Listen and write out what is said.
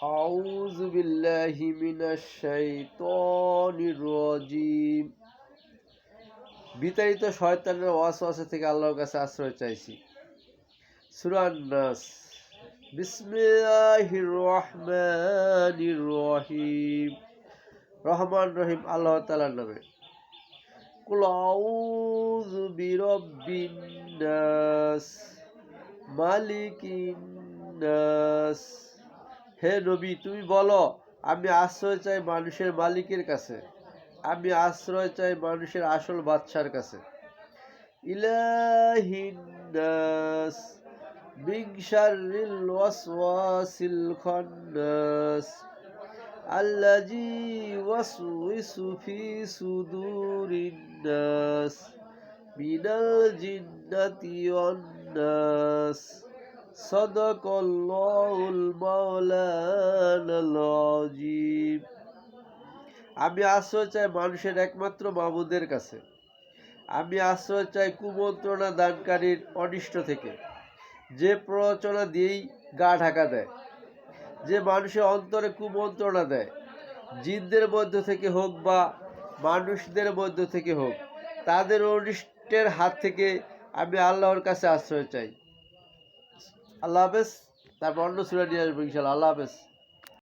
আউযু বিল্লাহি মিনাশ শাইতানির রাজিম। বিতাড়িত শয়তানের ওয়াসওয়াসা থেকে আল্লাহর কাছে আশ্রয় চাইছি। সূরা আন-নাস। বিসমিল্লাহির রহমানির রহিম। রহমান রহিম আল্লাহ তাআলার নামে। কুল আউযু বিরাব্বিন নাস মালিকিন নাস। হে নবী, তুমি বলো, আমি আশ্রয় চাই মানুষের মালিকের কাছে, আমি আশ্রয় চাই মানুষের আসল বাদশার কাছে। ইলাহিন নাস মিন শাররিল ওয়াসওয়াসিল খান্নাস আল্লাযী ইউওয়াসউইসু ফি সুদুরিন নাস মিনাল জিন্নাতি ওয়ান নাস। সাদাকাল্লাহুল মাওলানাল আযীম। আমি আশ্রয় চাই মানুষের একমাত্র মাবুদের কাছে, আমি আশ্রয় চাই কুমন্ত্রণা দানকারীর অনিষ্ট থেকে, যে প্ররোচনা দিয়েই গা ঢাকা দেয়, যে মানুষের অন্তরে কুমন্ত্রণা দেয়, জিনদের মধ্য থেকে হোক বা মানুষদের মধ্য থেকে হোক, তাদের অনিষ্টের হাত থেকে আমি আল্লাহর কাছে আশ্রয় চাই। আল্লাহ হাফেজ। তারপর অন্য সূরা নিয়ে আসবো ইনশাআল্লাহ। আল্লাহ হাফেজ।